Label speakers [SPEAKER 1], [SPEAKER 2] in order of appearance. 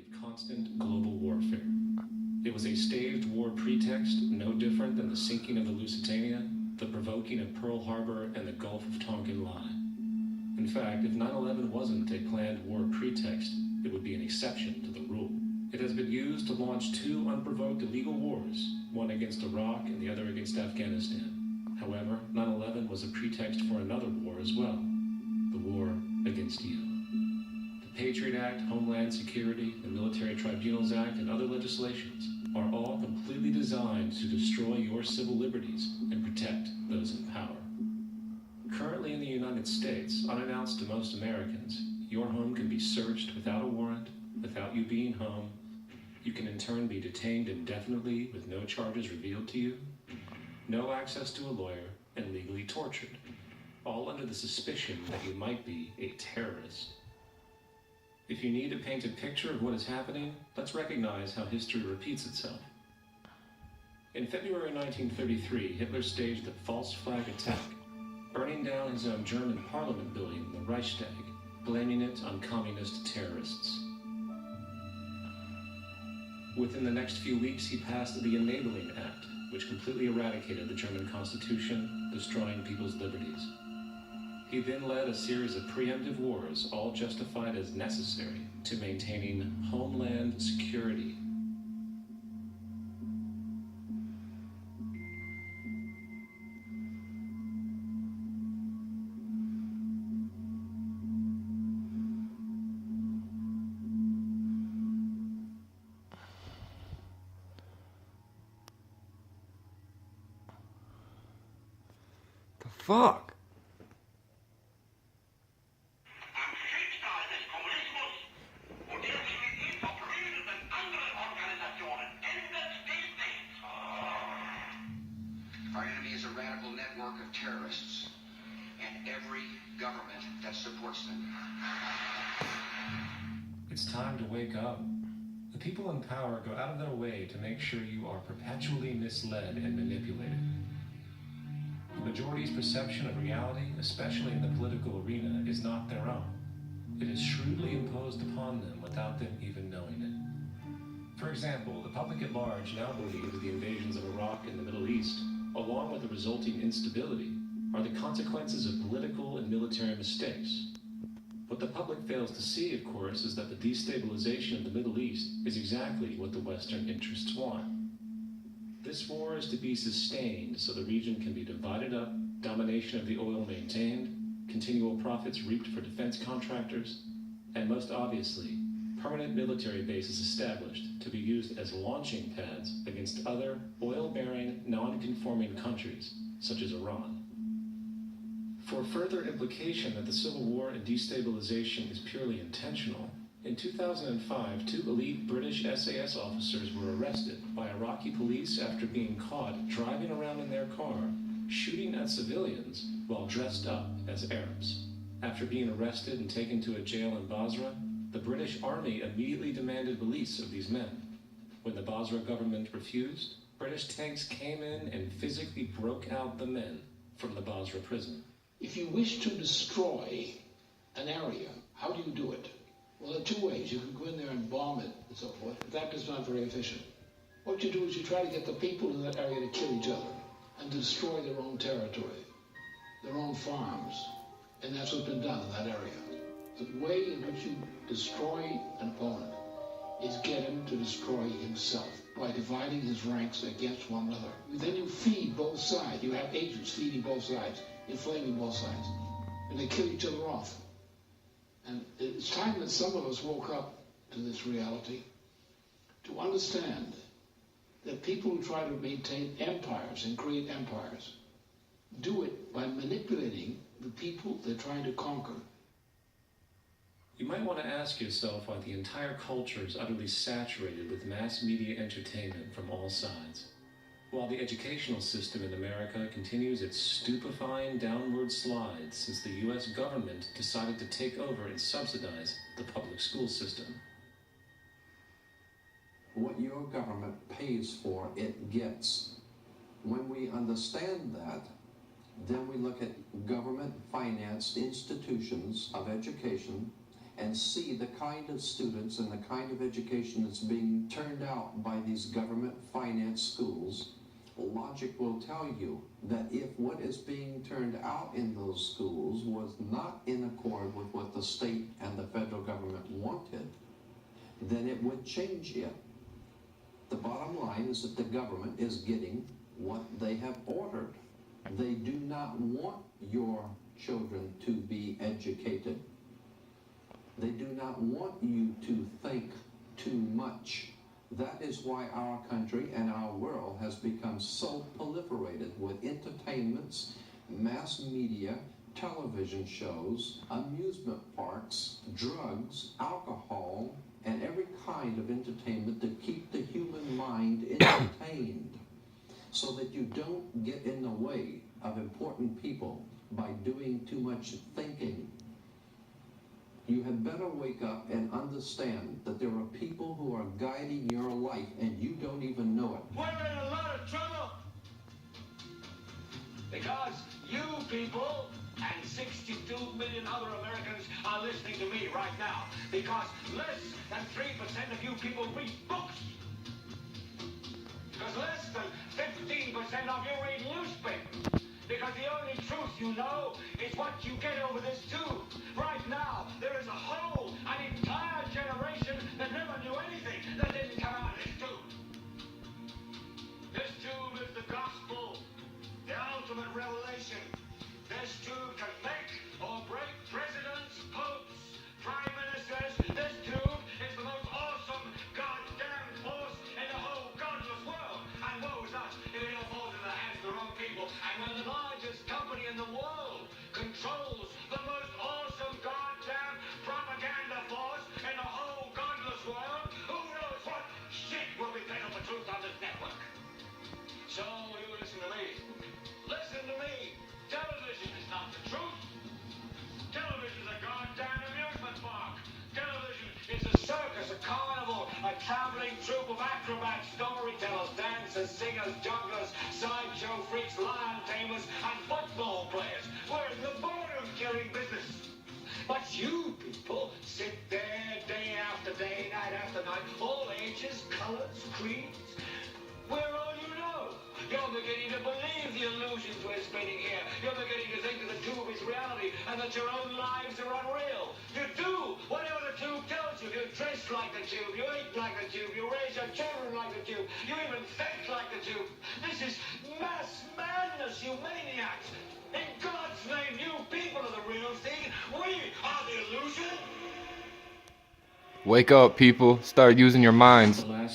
[SPEAKER 1] of constant global warfare. It was a staged war pretext, no different than the sinking of the Lusitania, the provoking of Pearl Harbor, and the Gulf of Tonkin lie. In fact, if 9/11 wasn't a planned war pretext, it would be an exception to the rule. It has been used to launch two unprovoked illegal wars, one against Iraq and the other against Afghanistan. However, 9/11 was a pretext for another war as well, the war against you. The Patriot Act, Homeland Security, the Military Tribunals Act, and other legislations are all completely designed to destroy your civil liberties and protect those in power. Currently in the United States, unannounced to most Americans, your home can be searched without a warrant, without you being home. You can in turn be detained indefinitely with no charges revealed to you, no access to a lawyer, and legally tortured, all under the suspicion that you might be a terrorist. If you need a painted picture of what is happening, let's recognize how history repeats itself. In February 1933, Hitler staged a false flag attack, burning down his own German parliament building, the Reichstag, blaming it on communist terrorists. Within the next few weeks, he passed the Enabling Act, which completely eradicated the German Constitution, destroying people's liberties. He then led a series of preemptive wars, all justified as necessary to maintaining homeland security.
[SPEAKER 2] The fuck?
[SPEAKER 3] Our enemy is a radical network of terrorists and every government that supports them.
[SPEAKER 1] It's time to wake up. The people in power go out of their way to make sure you are perpetually misled and manipulated. The majority's perception of reality, especially in the political arena, is not their own. It is shrewdly imposed upon them without them even knowing it. For example, the public at large now believes that the invasions of Iraq and the Middle East, along with the resulting instability, are the consequences of political and military mistakes. What the public fails to see, of course, is that the destabilization of the Middle East is exactly what the Western interests want. This war is to be sustained so the region can be divided up, domination of the oil maintained, continual profits reaped for defense contractors, and most obviously, permanent military bases established to be used as launching pads against other oil-bearing, non-conforming countries, such as Iran. For further implication that the civil war and destabilization is purely intentional, in 2005, two elite British SAS officers were arrested by Iraqi police after being caught driving around in their car, shooting at civilians while dressed up as Arabs. After being arrested and taken to a jail in Basra, the British Army immediately demanded release of these men. When the Basra government refused, British tanks came in and physically broke out the men from the Basra prison.
[SPEAKER 4] If you wish to destroy an area, how do you do it? Well, there are two ways. You can go in there and bomb it and so forth. That is not very efficient. What you do is you try to get the people in that area to kill each other and destroy their own territory, their own farms. And that's what's been done in that area. The way in which you destroy an opponent is get him to destroy himself by dividing his ranks against one another. Then you feed both sides. You have agents feeding both sides, inflaming both sides, and they kill each other off. And it's time that some of us woke up to this reality, to understand that people who try to maintain empires and create empires do it by manipulating the people they're trying to conquer.
[SPEAKER 1] You might want to ask yourself why the entire culture is utterly saturated with mass media entertainment from all sides. While the educational system in America continues its stupefying downward slide since the U.S. government decided to take over and subsidize the public school system.
[SPEAKER 5] What your government pays for, it gets. When we understand that, then we look at government-financed institutions of education and see the kind of students and the kind of education that's being turned out by these government-financed schools, logic will tell you that if what is being turned out in those schools was not in accord with what the state and the federal government wanted, then it would change it. The bottom line is that the government is getting what they have ordered. They do not want your children to be educated. They do not want you to think too much. That is why our country and our world has become so proliferated with entertainments, mass media, television shows, amusement parks, drugs, alcohol, and every kind of entertainment to keep the human mind entertained so that you don't get in the way of important people by doing too much thinking. You had better wake up and understand that there are people who are guiding your life and you don't even know it.
[SPEAKER 6] We're in a lot of trouble because you people and 62 million other Americans are listening to me right now because less than 3% of you people read books. Because less than 15% of you read newspapers. Because the only truth you know is what you get over this tube. Right now, there is an entire generation that never knew anything that didn't come out of this tube. This tube is the gospel, the ultimate revelation. This tube can make or break presidents, popes, prime ministers. This tube is the most awesome goddamn force in the whole godless world. And woe is us if it all falls in the hands of the wrong people. And when the largest company in the world controls the most awesome goddamn propaganda force in the whole godless world, who knows what shit will be fed up the truth on this network. So you listen to me. Listen to me. Television is not the truth. Television is a goddamn amusement park. Television is a circus, a carnival, a traveling troupe of acrobats, storytellers, dancers, singers, jugglers, sideshow freaks, lion tamers, and football players. We're in the boredom-killing business. But you people sit there day after day, night after night, all ages, colors, creeds. We're all you know. You're beginning to believe the illusions we're spinning here. You're beginning to think that the tube is reality and that your own lives are unreal. You do whatever the tube tells you. You dress like the tube. You eat like the tube. You raise your children like the tube. You even think like the tube. This is mass madness, you maniacs. In God's name, you people are the real thing. We are the illusion.
[SPEAKER 2] Wake up, people. Start using your minds.
[SPEAKER 1] Last